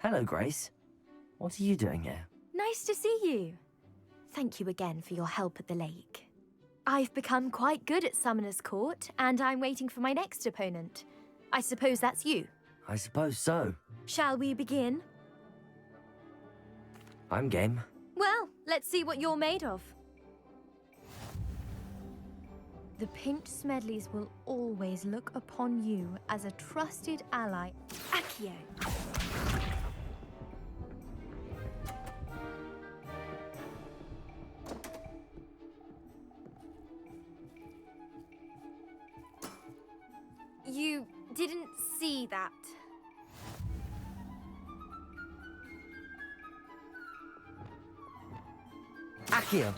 Hello, Grace. What are you doing here? Nice to see you. Thank you again for your help at the lake. I've become quite good at Summoner's Court, and I'm waiting for my next opponent. I suppose that's you. I suppose so. Shall we begin? I'm game. Well, let's see what you're made of. The Pinked Smedleys will always look upon you as a trusted ally. Accio. You didn't see that. Accio.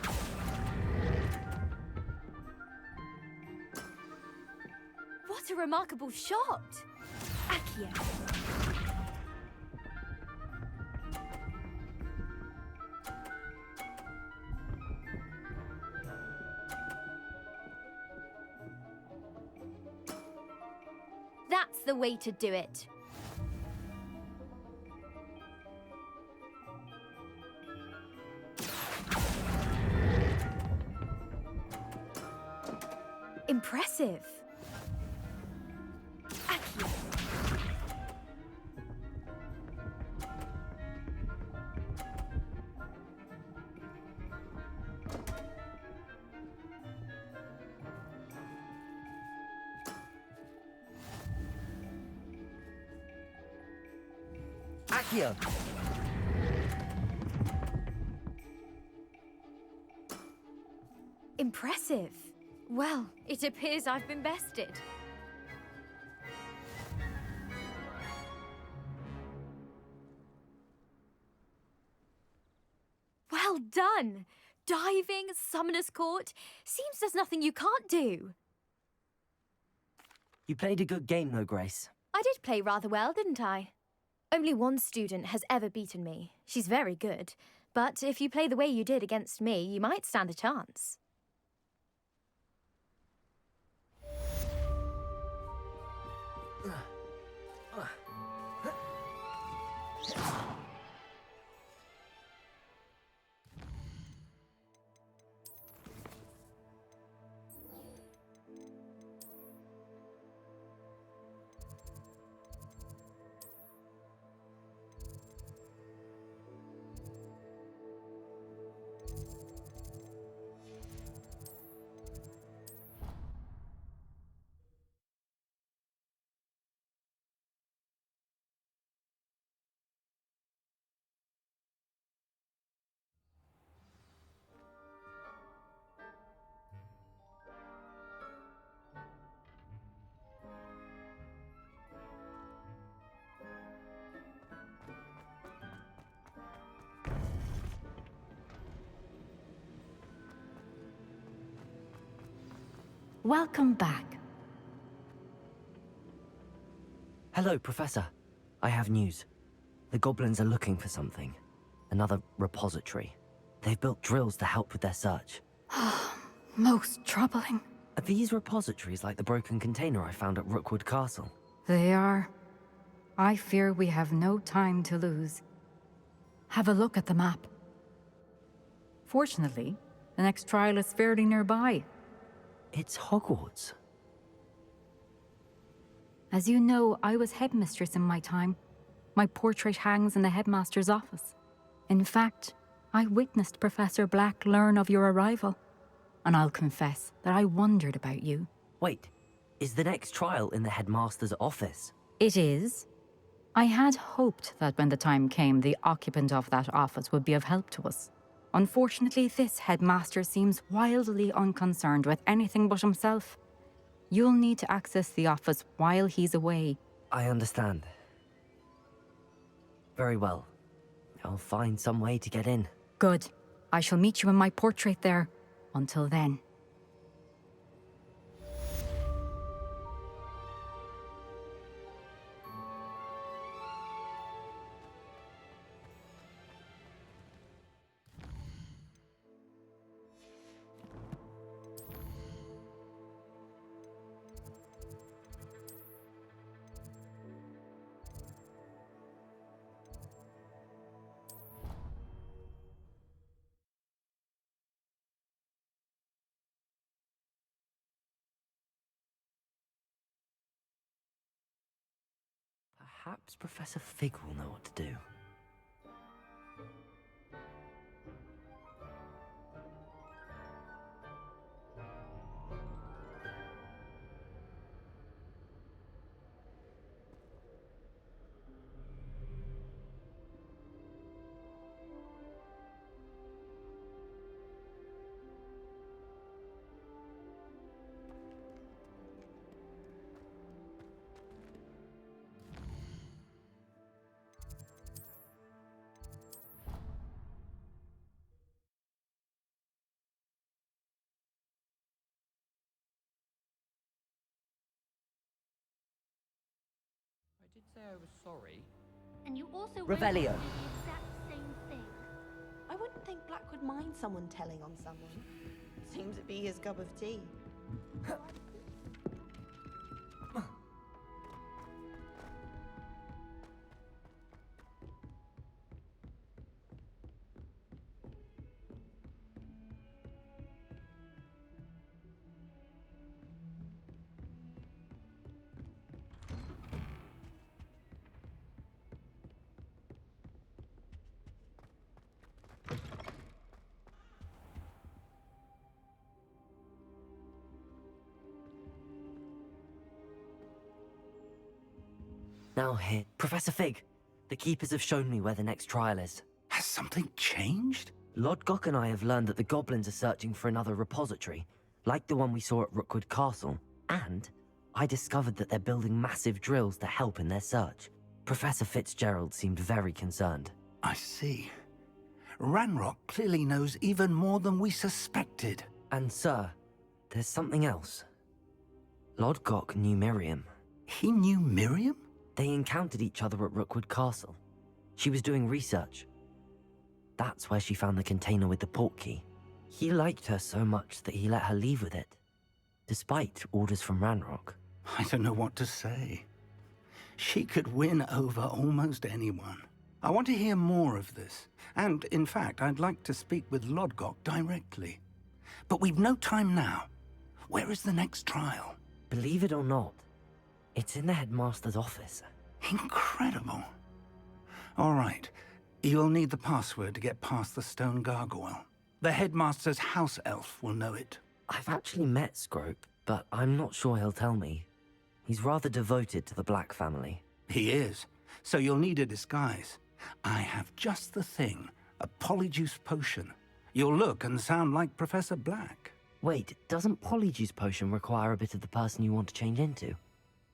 What a remarkable shot! Accio. That's the way to do it. Impressive. Accio. Accio. Impressive. Well, it appears I've been bested. Well done! Diving, Summoner's Court. Seems there's nothing you can't do. You played a good game, though, Grace. I did play rather well, didn't I? Only one student has ever beaten me. She's very good. But if you play the way you did against me, you might stand a chance. Welcome back. Hello, Professor. I have news. The goblins are looking for something. Another repository. They've built drills to help with their search. Most troubling. Are these repositories like the broken container I found at Rookwood Castle? They are. I fear we have no time to lose. Have a look at the map. Fortunately, the next trial is fairly nearby. It's Hogwarts. As you know, I was headmistress in my time. My portrait hangs in the headmaster's office. In fact, I witnessed Professor Black learn of your arrival. And I'll confess that I wondered about you. Wait, is the next trial in the headmaster's office? It is. I had hoped that when the time came, the occupant of that office would be of help to us. Unfortunately, this headmaster seems wildly unconcerned with anything but himself. You'll need to access the office while he's away. I understand. Very well. I'll find some way to get in. Good. I shall meet you in my portrait there. Until then. Perhaps Professor Fig will know what to do. I did say I was sorry. And you also Revelio. went through the exact same thing. I wouldn't think Black would mind someone telling on someone. Seems to be his cup of tea. Now here, Professor Fig. The keepers have shown me where the next trial is. Has something changed? Lodgok and I have learned that the goblins are searching for another repository, like the one we saw at Rookwood Castle. And I discovered that they're building massive drills to help in their search. Professor FITZGERALD seemed very concerned. I see. Ranrock clearly knows even more than we suspected. And sir, there's something else. Lodgok knew Miriam. He knew Miriam? They encountered each other at Rookwood Castle. She was doing research. That's where she found the container with the portkey. He liked her so much that he let her leave with it, despite orders from Ranrock. I don't know what to say. She could win over almost anyone. I want to hear more of this. And, in fact, I'd like to speak with Lodgok directly. But we've no time now. Where is the next trial? Believe it or not, it's in the headmaster's office. Incredible. All right. You'll need the password to get past the stone gargoyle. The headmaster's house elf will know it. I've actually met Scrope, but I'm not sure he'll tell me. He's rather devoted to the Black family. He is. So you'll need a disguise. I have just the thing. A polyjuice potion. You'll look and sound like Professor Black. Wait, doesn't Polyjuice Potion require a bit of the person you want to change into?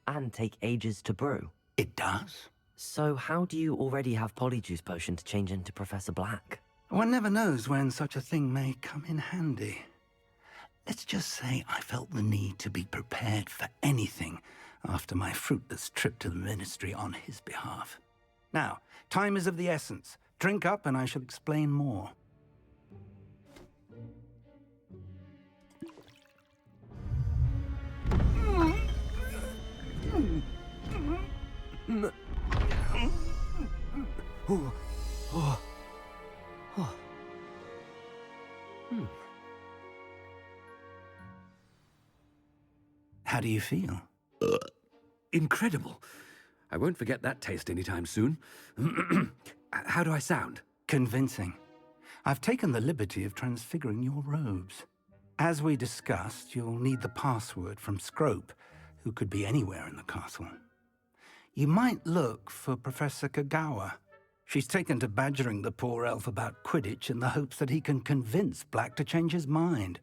And take ages to brew? It does. So how do you already have Polyjuice Potion to change into Professor Black? One never knows when such a thing may come in handy. Let's just say I felt the need to be prepared for anything after my fruitless trip to the ministry on his behalf. Now, time is of the essence. Drink up and I shall explain more. How do you feel? Incredible. I won't forget that taste anytime soon. How do I sound? Convincing. I've taken the liberty of transfiguring your robes. As we discussed, you'll need the password from Scrope, who could be anywhere in the castle. You might look for Professor Kagawa. She's taken to badgering the poor elf about Quidditch in the hopes that he can convince Black to change his mind.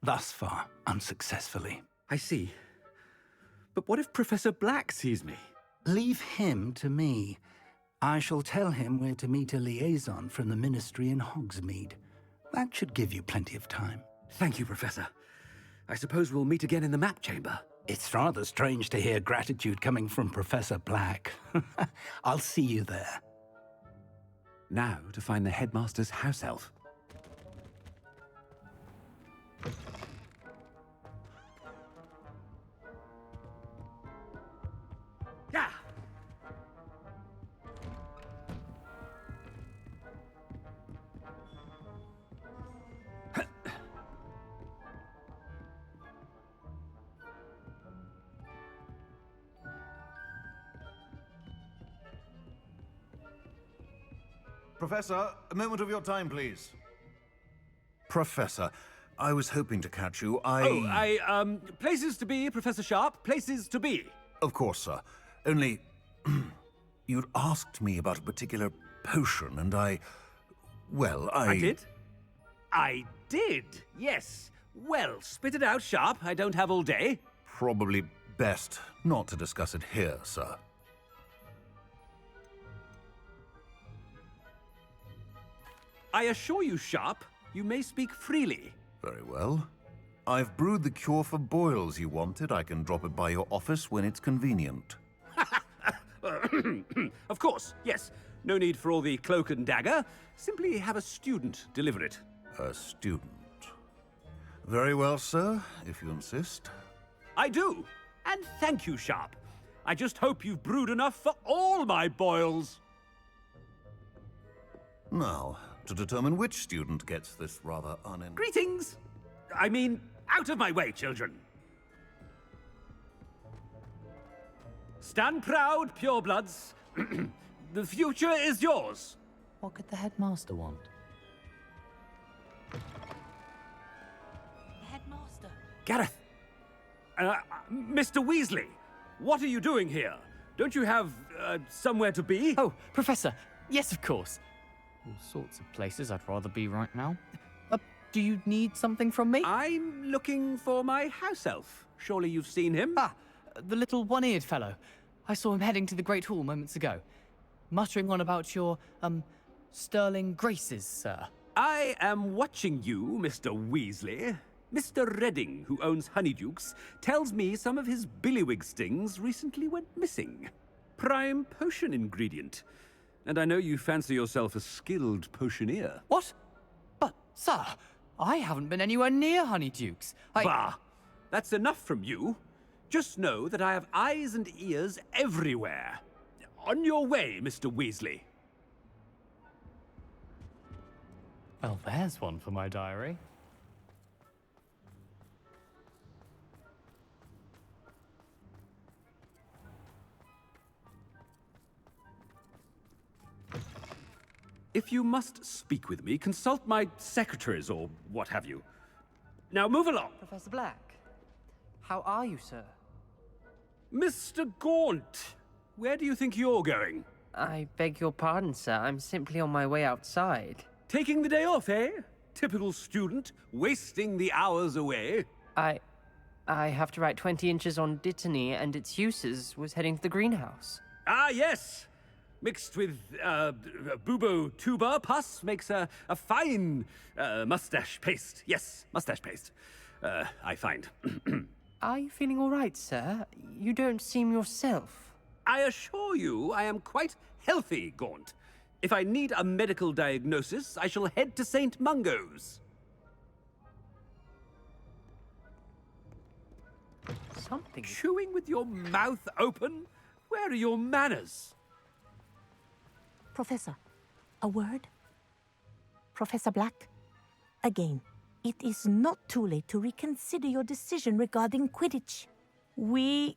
Thus far, unsuccessfully. I see. But what if Professor Black sees me? Leave him to me. I shall tell him where to meet a liaison from the ministry in Hogsmeade. That should give you plenty of time. Thank you, Professor. I suppose we'll meet again in the map chamber. It's rather strange to hear gratitude coming from Professor Black. I'll see you there. Now to find the headmaster's house elf. Yeah! Professor, a moment of your time, please. Professor, I was hoping to catch you. Places to be, Professor Sharp, places to be. Of course, sir. Only, you'd asked me about a particular potion, and I did? I did, yes. Well, spit it out, Sharp. I don't have all day. Probably best not to discuss it here, sir. I assure you, Sharp, you may speak freely. Very well. I've brewed the cure for boils you wanted. I can drop it by your office when it's convenient. Of course, yes. No need for all the cloak and dagger. Simply have a student deliver it. A student. Very well, sir, if you insist. I do. And thank you, Sharp. I just hope you've brewed enough for all my boils. Now, to determine which student gets this rather Greetings! I mean, out of my way, children. Stand proud, purebloods. The future is yours. What could the headmaster want? Headmaster. Gareth! Mr. Weasley, what are you doing here? Don't you have, somewhere to be? Oh, Professor, yes, of course. All sorts of places I'd rather be right now. Do you need something from me? I'm looking for my house elf. Surely you've seen him? Ah, the little one-eared fellow. I saw him heading to the Great Hall moments ago, muttering on about your, sterling graces, sir. I am watching you, Mr. Weasley. Mr. Redding, who owns Honeydukes, tells me some of his billywig stings recently went missing. Prime potion ingredient. And I know you fancy yourself a skilled potioneer. What? But, sir, I haven't been anywhere near Honeydukes. Bah! That's enough from you. Just know that I have eyes and ears everywhere. On your way, Mr. Weasley. Well, there's one for my diary. If you must speak with me, consult my secretaries or what have you. Now move along. Professor Black, how are you, sir? Mr. Gaunt, where do you think you're going? I beg your pardon, sir. I'm simply on my way outside. Taking the day off, eh? Typical student, wasting the hours away. I have to write 20 inches on Dittany and its uses. Was heading to the greenhouse. Ah, yes! Mixed with, bubo tuber pus makes a fine, mustache paste. Yes, mustache paste. I find. Are you feeling all right, sir? You don't seem yourself. I assure you I am quite healthy, Gaunt. If I need a medical diagnosis, I shall head to St. Mungo's. Something... Chewing with your mouth open? Where are your manners? Professor, a word? Professor Black, again, it is not too late to reconsider your decision regarding Quidditch. We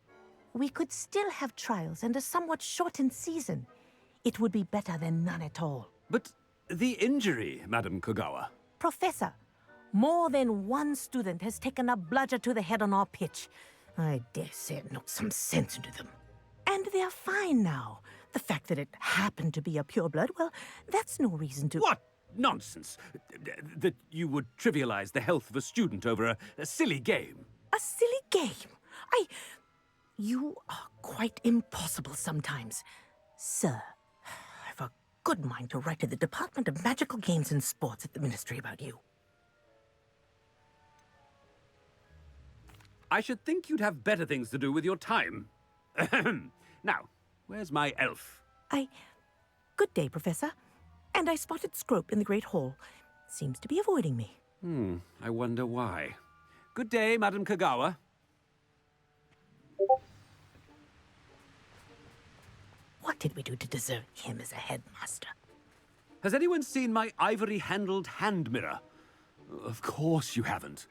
could still have trials and a somewhat shortened season. It would be better than none at all. But the injury, Madam Kogawa. Professor, more than one student has taken a bludger to the head on our pitch. I dare say it knocked some sense into them. And they're fine now. The fact that it happened to be a pureblood, well, that's no reason to... What nonsense! That you would trivialize the health of a student over a silly game. A silly game? You are quite impossible sometimes. Sir, I've a good mind to write to the Department of Magical Games and Sports at the Ministry about you. I should think you'd have better things to do with your time. Now, where's my elf? Good day, Professor. And I spotted Scrope in the Great Hall. Seems to be avoiding me. I wonder why. Good day, Madam Kogawa. What did we do to deserve him as a headmaster? Has anyone seen my ivory-handled hand mirror? Of course you haven't.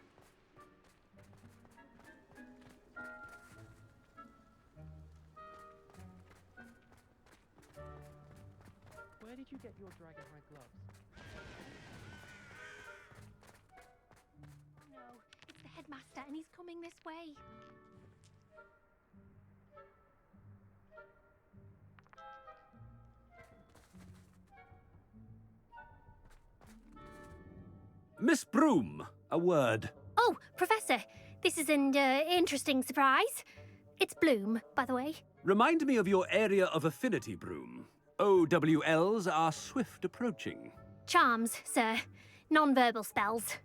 Where did you get your dragonhide gloves? Oh no, it's the headmaster and he's coming this way. Miss Broom, a word. Oh, Professor, this is an interesting surprise. It's Bloom, by the way. Remind me of your area of affinity, Broom. OWLs are swift approaching. Charms, sir. Non-verbal spells.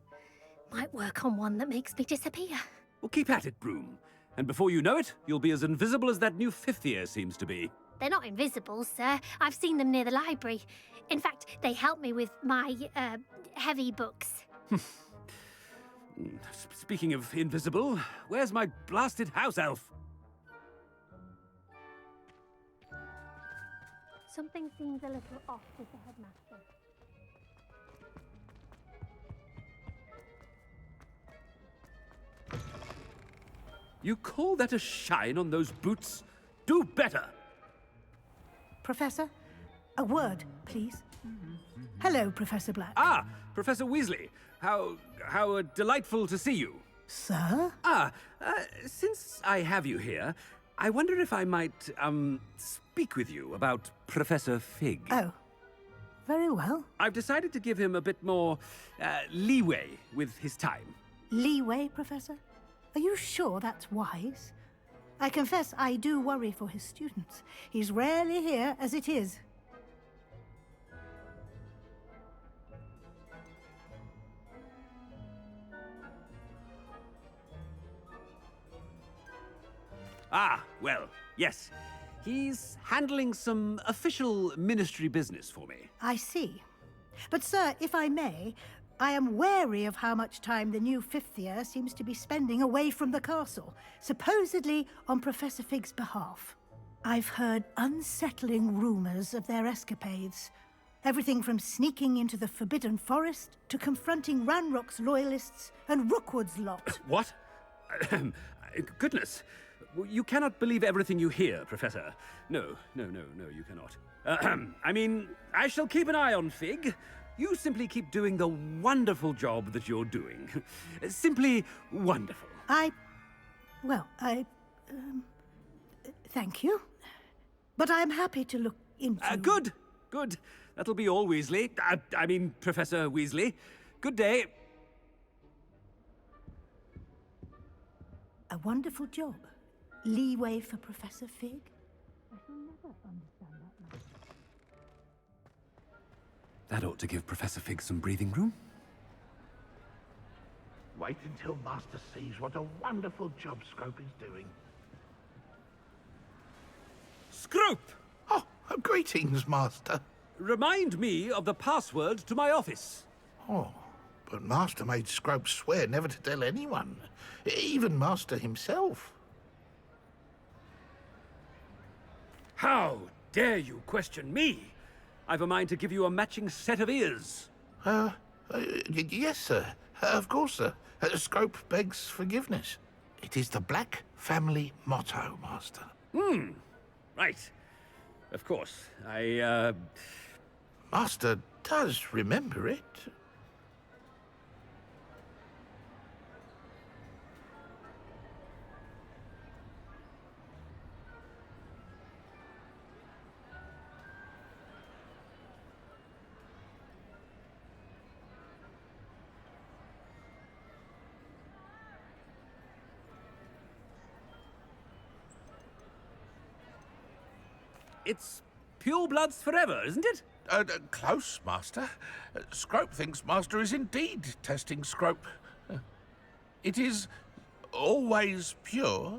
Might work on one that makes me disappear. Well, keep at it, Broom. And before you know it, you'll be as invisible as that new fifth year seems to be. They're not invisible, sir. I've seen them near the library. In fact, they help me with my, heavy books. Speaking of invisible, where's my blasted house elf? Something seems a little off with the headmaster. You call that a shine on those boots? Do better! Professor, a word, please. Hello, Professor Black. Ah, Professor Weasley. How delightful to see you. Sir? Since I have you here, I wonder if I might, speak with you about Professor Fig. Oh, very well. I've decided to give him a bit more, leeway with his time. Leeway, Professor? Are you sure that's wise? I confess I do worry for his students. He's rarely here as it is. Ah, well, yes. He's handling some official ministry business for me. I see. But, sir, if I may, I am wary of how much time the new fifth year seems to be spending away from the castle, supposedly on Professor Fig's behalf. I've heard unsettling rumors of their escapades. Everything from sneaking into the Forbidden Forest to confronting Ranrock's loyalists and Rookwood's lot. What? Goodness. You cannot believe everything you hear, Professor. No, you cannot. I mean, I shall keep an eye on Fig. You simply keep doing the wonderful job that you're doing. Simply wonderful. Thank you. But I'm happy to look into... Good. That'll be all, Weasley. I mean, Professor Weasley. Good day. A wonderful job. Leeway for Professor Fig? I shall never understand that much. That ought to give Professor Fig some breathing room. Wait until Master sees what a wonderful job Scrope is doing. Scrope! Oh, greetings, Master. Remind me of the password to my office. Oh, but Master made Scrope swear never to tell anyone, even Master himself. How dare you question me? I've a mind to give you a matching set of ears. Yes, sir. Of course, sir. Scrope begs forgiveness. It is the Black family motto, Master. Right. Of course. Master does remember it. It's pure bloods forever, isn't it? Close, Master. Scrope thinks Master is indeed testing Scrope. It is always pure.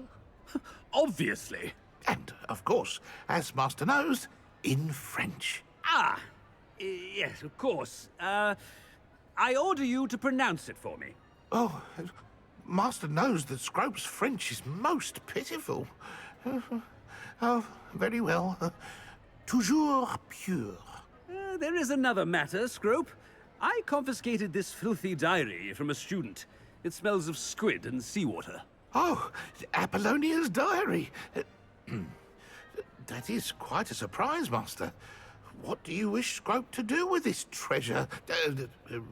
Obviously. And, of course, as Master knows, in French. Yes, of course. I order you to pronounce it for me. Oh, Master knows that Scrope's French is most pitiful. Oh, very well. Toujours pure. There is another matter, Scrope. I confiscated this filthy diary from a student. It smells of squid and seawater. Oh, Apollonia's diary. That is quite a surprise, Master. What do you wish Scrope to do with this treasure?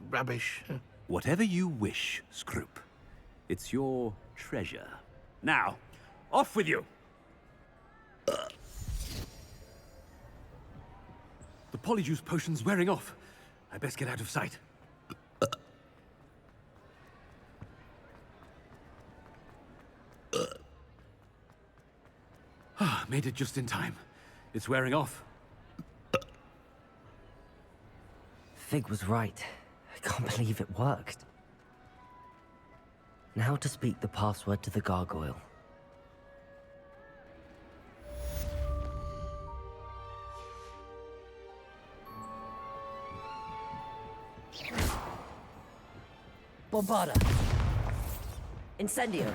Rubbish. Whatever you wish, Scrope. It's your treasure. Now, off with you! The polyjuice potion's wearing off. I best get out of sight. Made it just in time. It's wearing off. Fig was right. I can't believe it worked. Now to speak the password to the gargoyle. Bombarda. Incendio.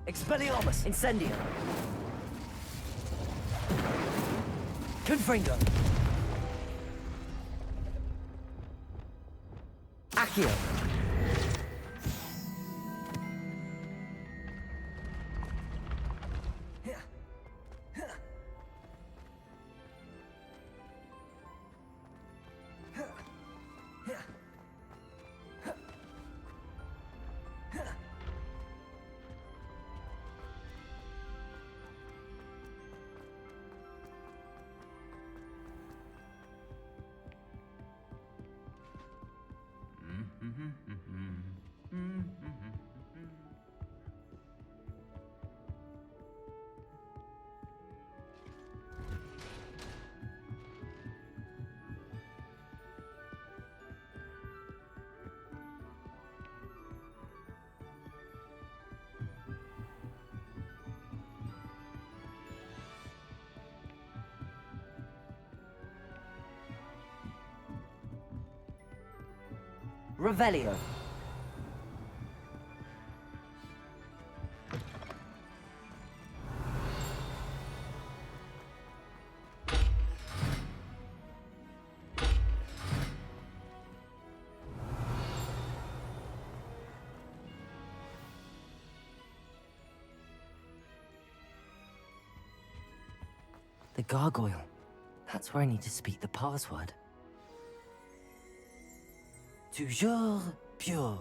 Expelliarmus! Incendio! Confringo! Accio! Revelio. The gargoyle. That's where I need to speak the password. Toujours pure.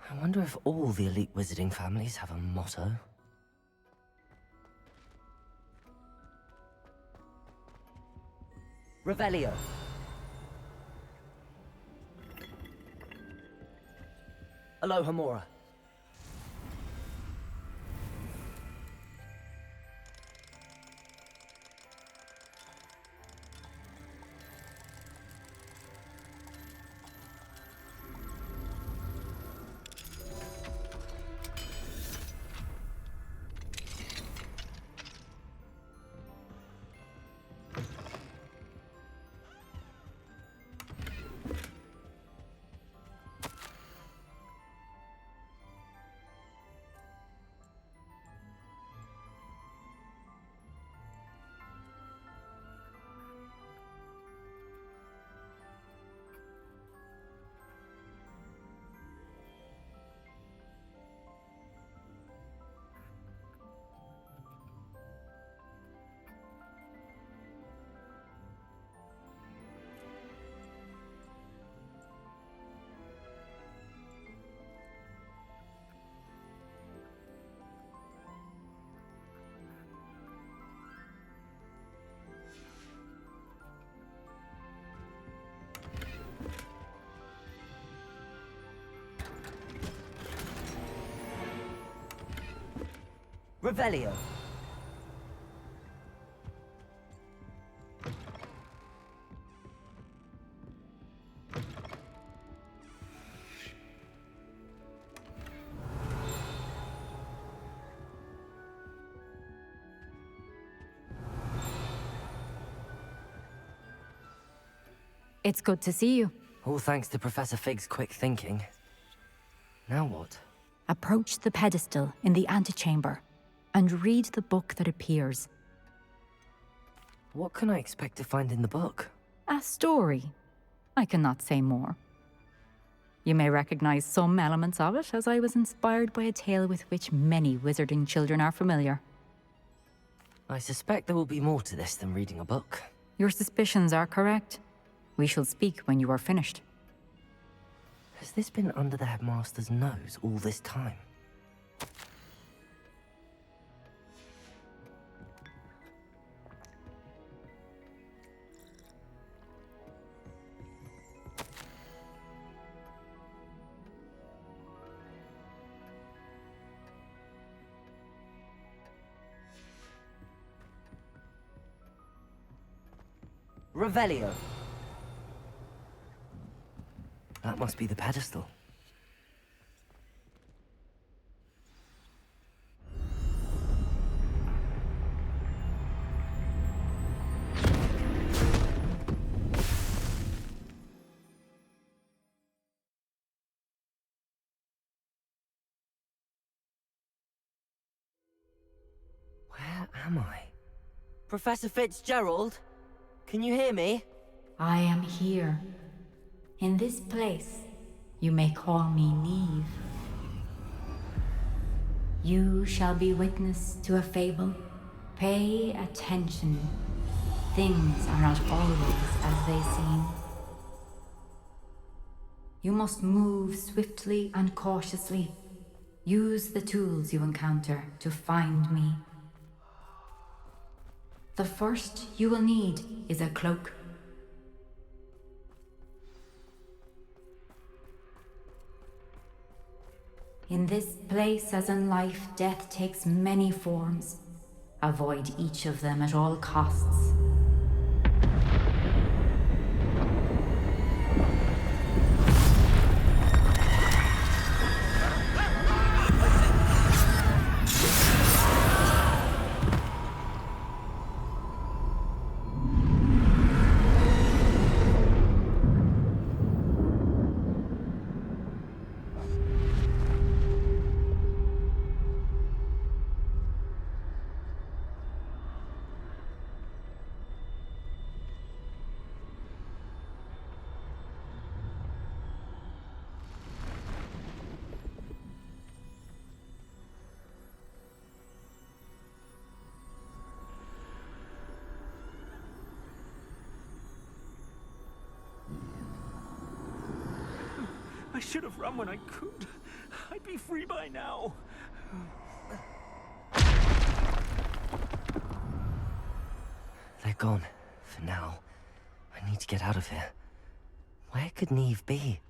I wonder if all the elite wizarding families have a motto. Revelio. Alohomora. Revelio. It's good to see you. All thanks to Professor Fig's quick thinking. Now what? Approach the pedestal in the antechamber and read the book that appears. What can I expect to find in the book? A story. I cannot say more. You may recognize some elements of it, as I was inspired by a tale with which many wizarding children are familiar. I suspect there will be more to this than reading a book. Your suspicions are correct. We shall speak when you are finished. Has this been under the headmaster's nose all this time? Revelio. That must be the pedestal. Where am I? Professor Fitzgerald? Can you hear me? I am here. In this place, you may call me Niamh. You shall be witness to a fable. Pay attention. Things are not always as they seem. You must move swiftly and cautiously. Use the tools you encounter to find me. The first you will need is a cloak. In this place, as in life, death takes many forms. Avoid each of them at all costs. I should have run when I could. I'd be free by now. They're gone. For now. I need to get out of here. Where could Niamh be?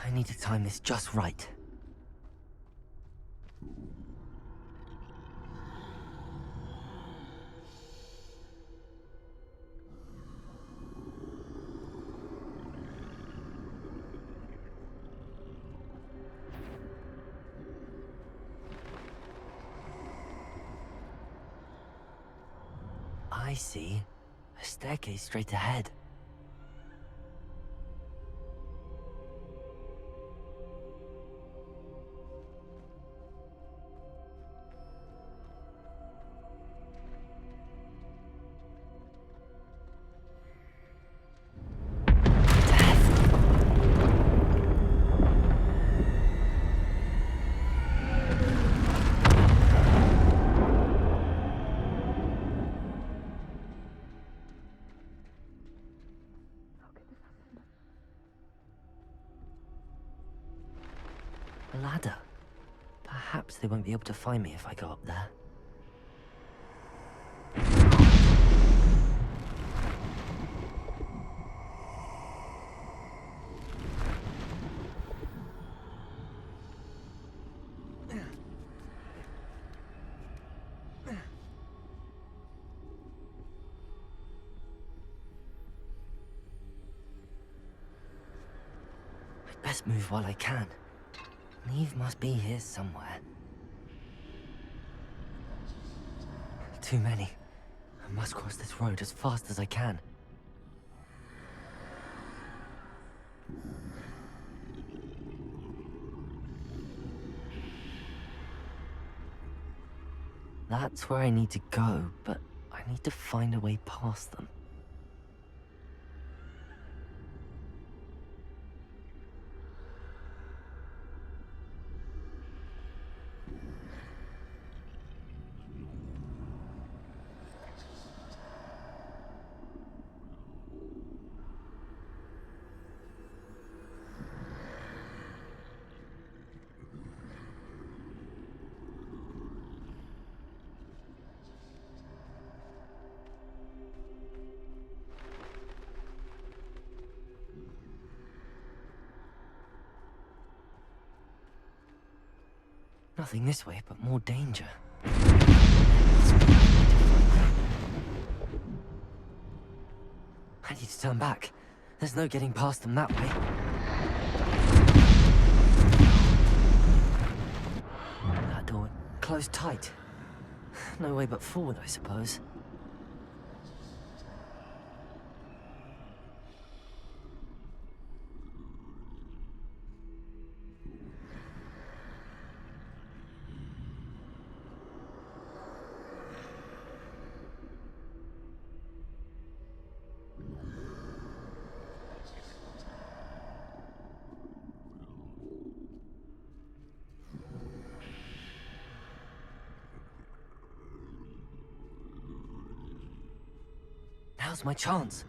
I need to time this just right. I see. A staircase straight ahead. A ladder. Perhaps they won't be able to find me if I go up there. best move while I can. Neve must be here somewhere. Too many. I must cross this road as fast as I can. That's where I need to go, but I need to find a way past them. Nothing this way, but more danger. I need to turn back. There's no getting past them that way. That door closed tight. No way but forward, I suppose. Now's my chance.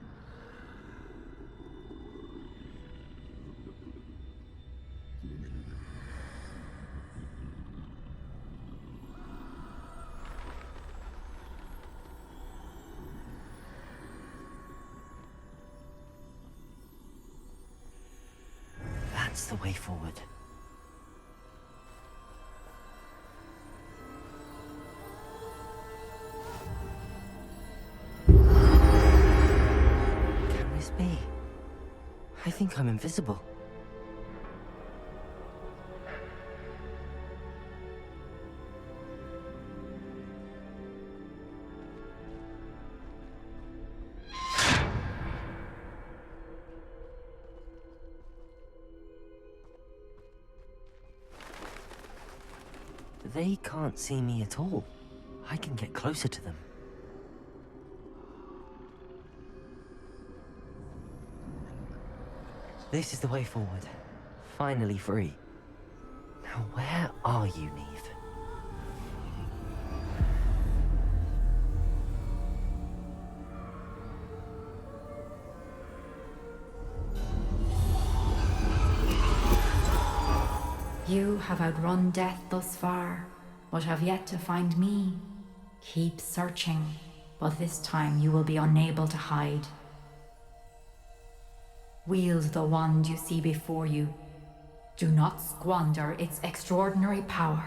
That's the way forward. Me. I think I'm invisible. They can't see me at all. I can get closer to them. This is the way forward. Finally free. Now where are you, Neve? You have outrun death thus far, but have yet to find me. Keep searching, but this time you will be unable to hide. Wield the wand you see before you. Do not squander its extraordinary power.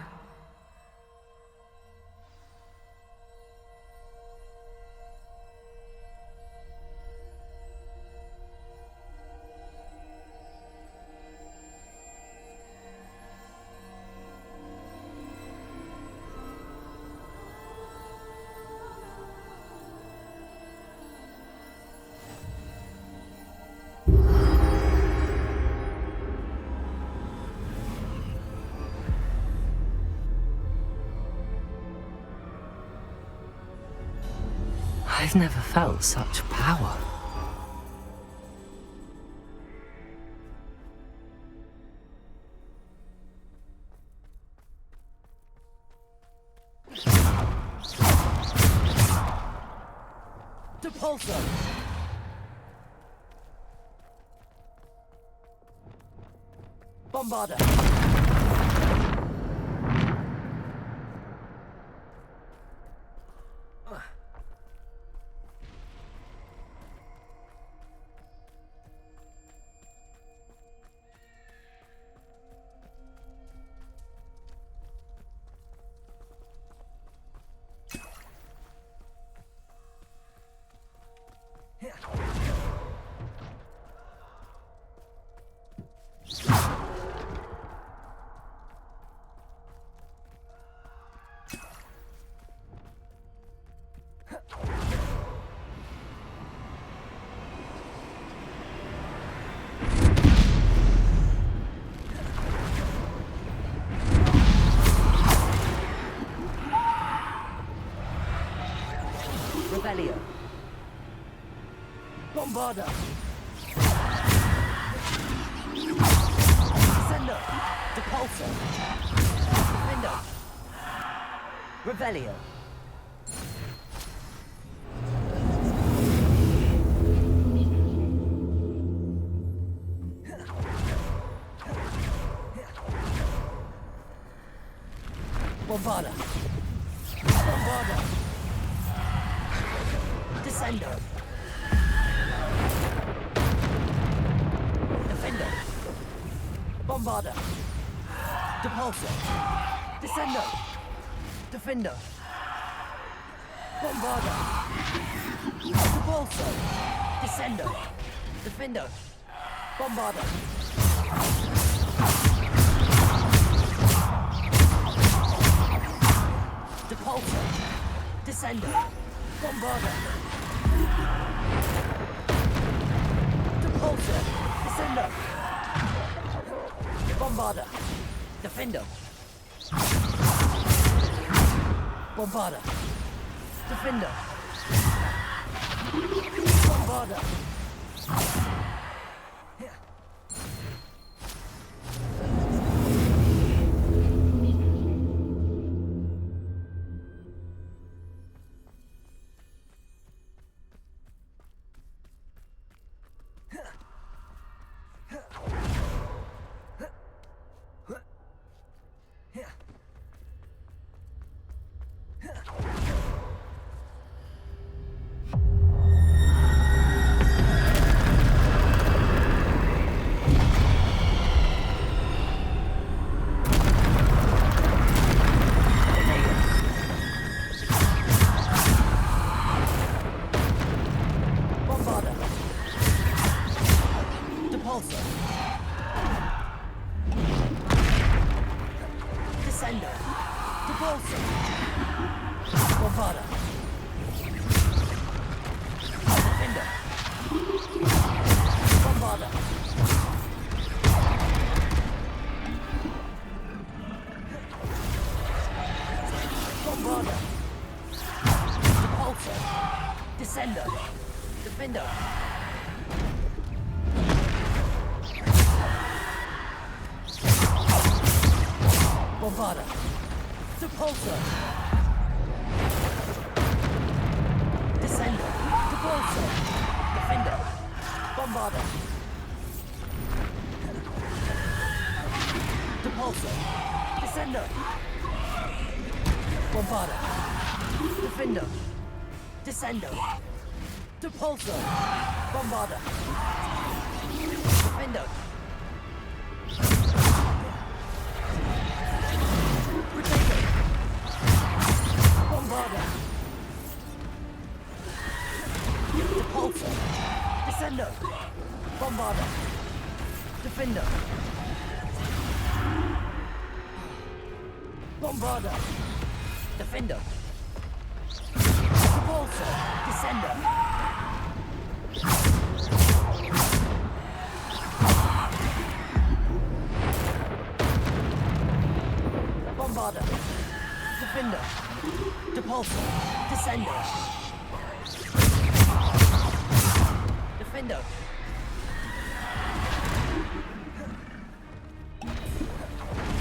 I've never felt such power. Depulso! Bombarda! Bombarder. Descender. Depulsor. Defender. Revelio. Bombarder. Bombarder. Descender. Defender. Bombarder. Depulsor. Descender. Defender. Bombarder. Depulsor. Descender. Defender. Bombarder. Depulsor. Descender. Bombarder. Depulsor. Descender. Bombarder. Defender. Bombarder. Defender. Bombarder. Descender. Depulsor. Bombarder. Defender. Potato. Bombarder. Depulsor. Descender. Bombarder. Defender. Bombarder. Defender. Depulsor. Descender. Bombarder. Defender. Depulsor. Descender. Defender.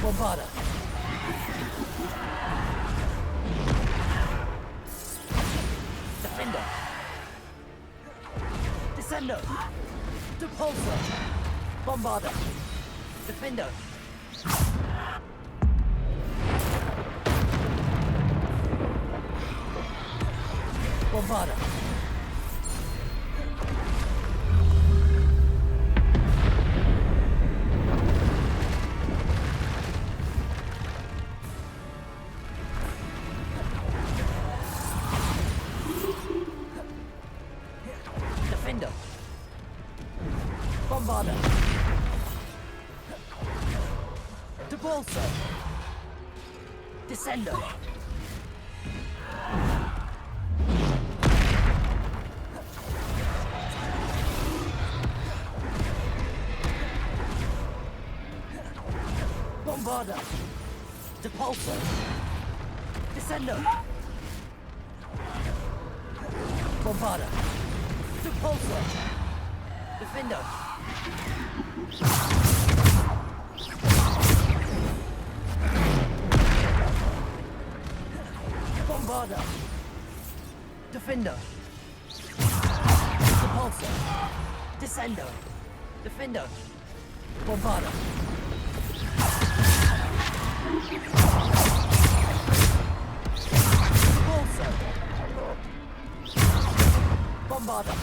Bombarder. Defender. Descender. Depulsor. Bombarder. Defender. Bombarder. Defender. Bombarder. Depulsor. Descender. Bombarder. Depulsor. Descender. Bombarder. Repulsor! Defender! Bombarder! Defender! Repulsor! Descender! Defender! Bombarder! Repulsor! Bombarder!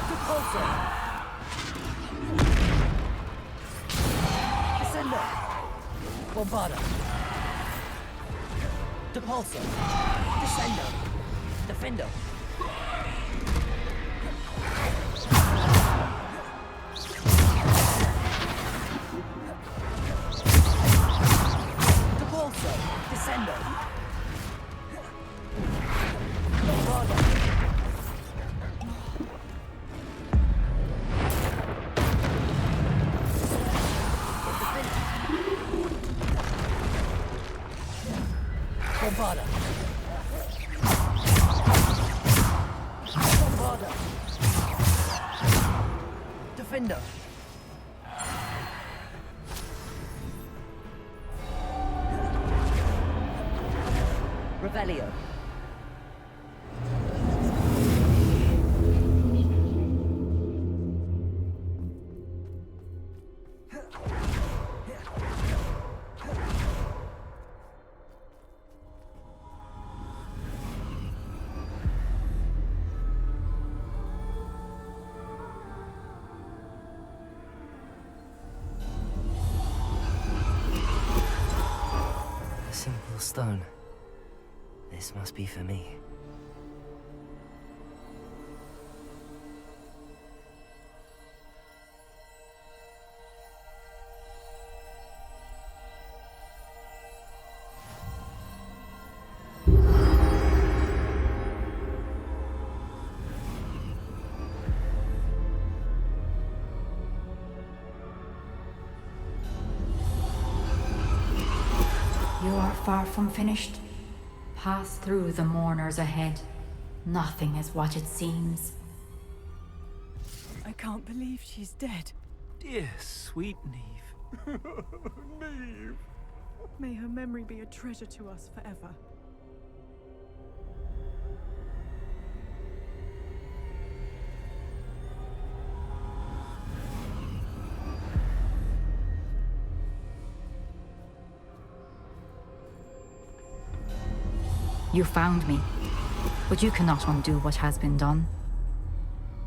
Repulsor! Descender! Bombarder! Repulsor! Descender! Defender! Repulsor! Descender! Bombarder! Bombarder! Bombarder! Defender! Revelio! A simple stone. This must be for me. You are far from finished. Pass through the mourners ahead. Nothing is what it seems. I can't believe she's dead. Dear sweet Neve. Neve. May her memory be a treasure to us forever. You found me, but you cannot undo what has been done.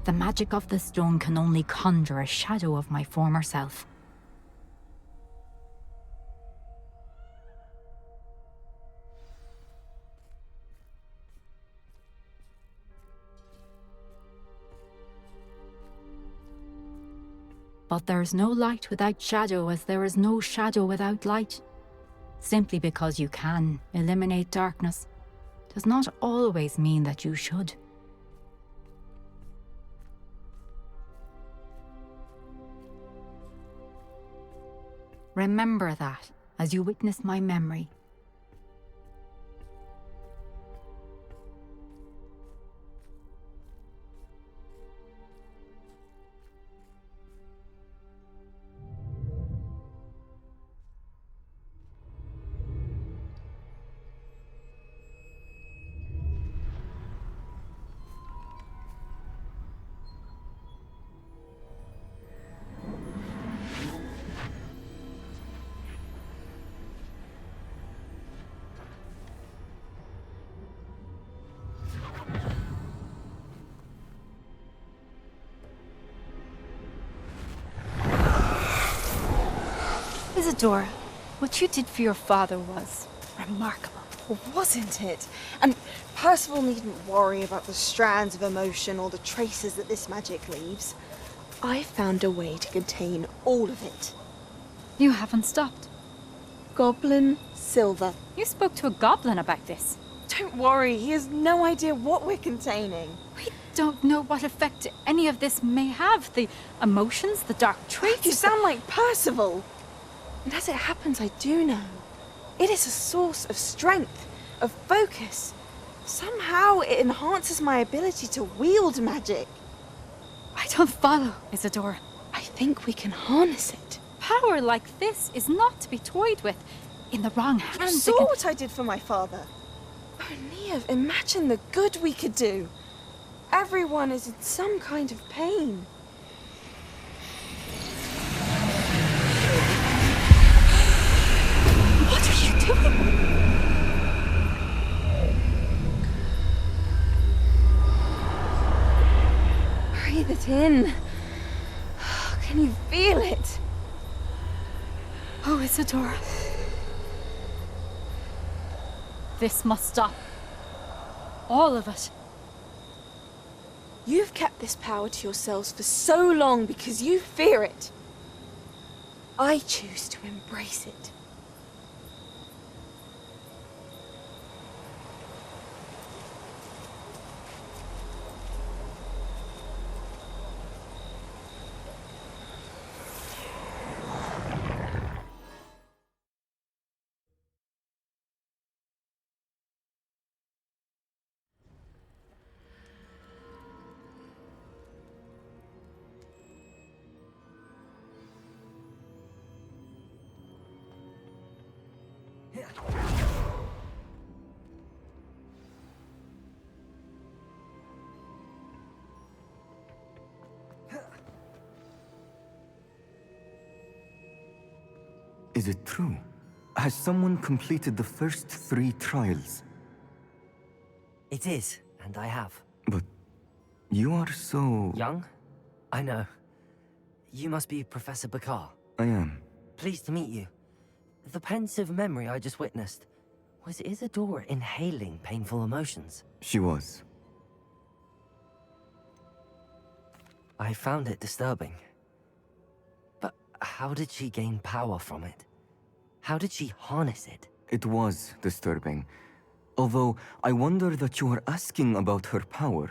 The magic of the stone can only conjure a shadow of my former self. But there is no light without shadow, as there is no shadow without light. Simply because you can eliminate darkness does not always mean that you should. Remember that as you witness my memory. Isadora, what you did for your father was remarkable, wasn't it? And Percival needn't worry about the strands of emotion or the traces that this magic leaves. I found a way to contain all of it. You haven't stopped. Goblin Silver. You spoke to a goblin about this. Don't worry, he has no idea what we're containing. We don't know what effect any of this may have. The emotions, the dark traits. You sound like Percival. And as it happens, I do know. It is a source of strength, of focus. Somehow it enhances my ability to wield magic. I don't follow, Isadora. I think we can harness it. Power like this is not to be toyed with. In the wrong hands, You saw what I did for my father. Oh, Nia, imagine the good we could do. Everyone is in some kind of pain. What are you doing? Breathe it in. Can you feel it? Oh, Isadora. This must stop. All of it. You've kept this power to yourselves for so long because you fear it. I choose to embrace it. Is it true? Has someone completed the first 3 trials? It is, and I have. But you are so... Young? I know. You must be Professor Bakar. I am. Pleased to meet you. The pensive memory I just witnessed, was Isadora inhaling painful emotions? She was. I found it disturbing. But how did she gain power from it? How did she harness it? It was disturbing. Although, I wonder that you are asking about her power.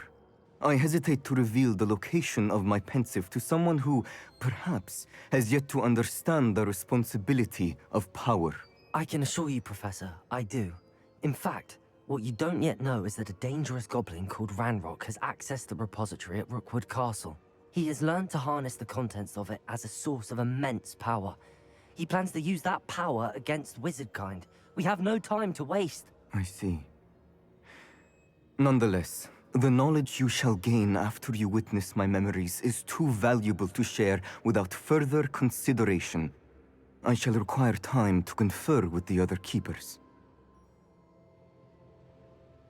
I hesitate to reveal the location of my pensive to someone who, perhaps, has yet to understand the responsibility of power. I can assure you, Professor, I do. In fact, what you don't yet know is that a dangerous goblin called Ranrock has accessed the repository at Rookwood Castle. He has learned to harness the contents of it as a source of immense power. He plans to use that power against wizardkind. We have no time to waste. I see. Nonetheless, the knowledge you shall gain after you witness my memories is too valuable to share without further consideration. I shall require time to confer with the other keepers.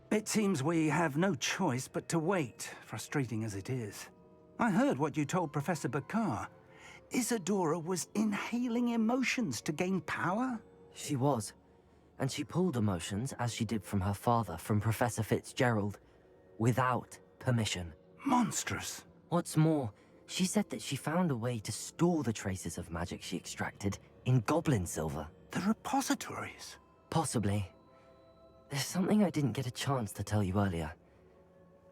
It seems we have no choice but to wait, frustrating as it is. I heard what you told Professor Bakar. Isadora was inhaling emotions to gain power? She was. And she pulled emotions, as she did from her father, from Professor FITZGERALD, without permission. Monstrous. What's more, she said that she found a way to store the traces of magic she extracted in goblin silver. The repositories? Possibly. There's something I didn't get a chance to tell you earlier.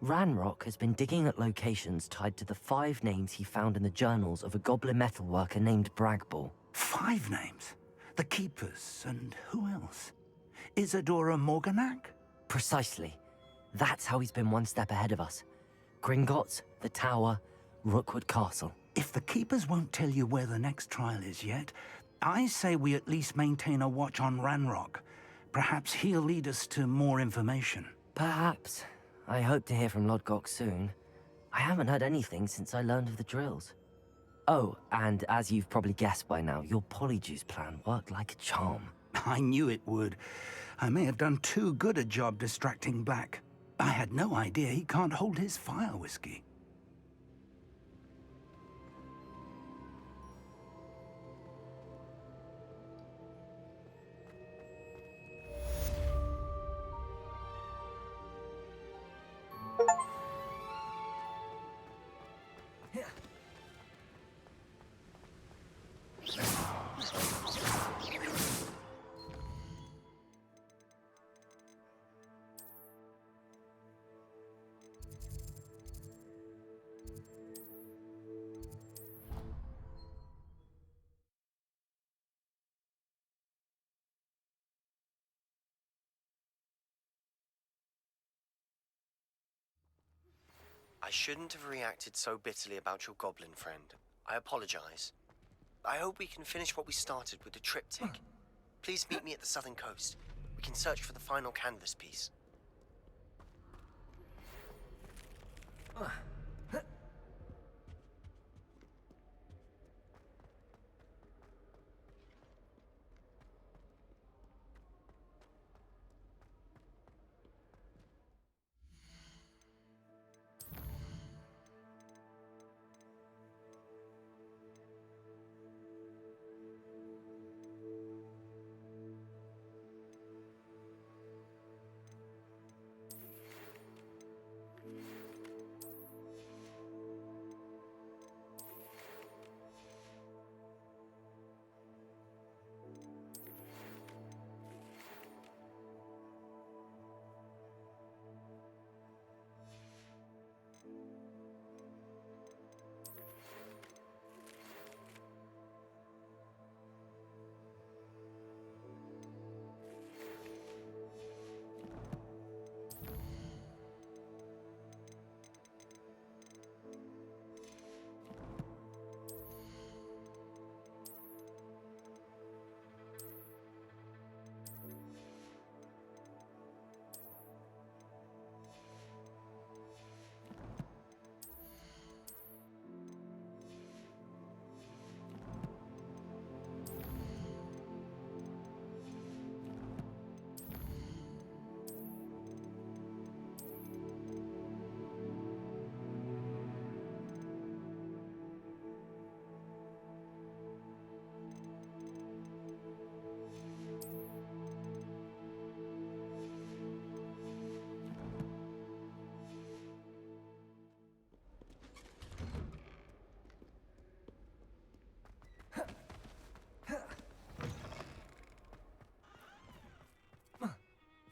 Ranrock has been digging at locations tied to the 5 names he found in the journals of a goblin metalworker named Bragball. 5 names? The Keepers, and who else? Isadora Morganac? Precisely. That's how he's been one step ahead of us. Gringotts, the Tower, Rookwood Castle. If the Keepers won't tell you where the next trial is yet, I say we at least maintain a watch on Ranrock. Perhaps he'll lead us to more information. Perhaps. I hope to hear from Lodgok soon. I haven't heard anything since I learned of the drills. Oh, and as you've probably guessed by now, your Polyjuice plan worked like a charm. I knew it would. I may have done too good a job distracting Black. I had no idea he can't hold his fire whiskey. I shouldn't have reacted so bitterly about your goblin friend. I apologize. I hope we can finish what we started with the triptych. Please meet me at the southern coast. We can search for the final canvas piece.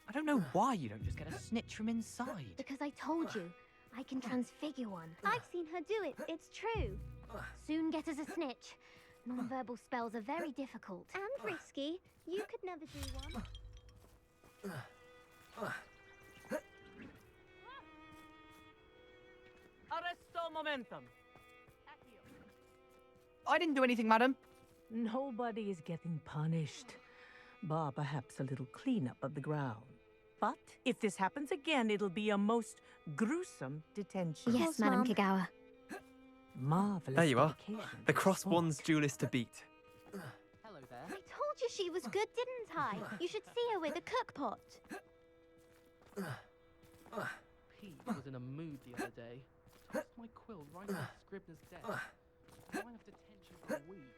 I don't know why you don't just get a snitch from inside. Because I told you, I can transfigure one. I've seen her do it, it's true. Soon get us a snitch. Non-verbal spells are very difficult. And risky. You could never do one. Arresto momentum. I didn't do anything, madam. Nobody is getting punished. Bar perhaps a little cleanup of the ground. But if this happens again, it'll be a most gruesome detention. Yes, Madam Kagawa. Marvelous. There you are. dedication The to cross sport. wands duelist to beat. Hello there. I told you she was good, didn't I? You should see her with a cookpot. Pete was in a mood the other day. Tossed my quill right on Scribner's desk. Now I have detention for a week.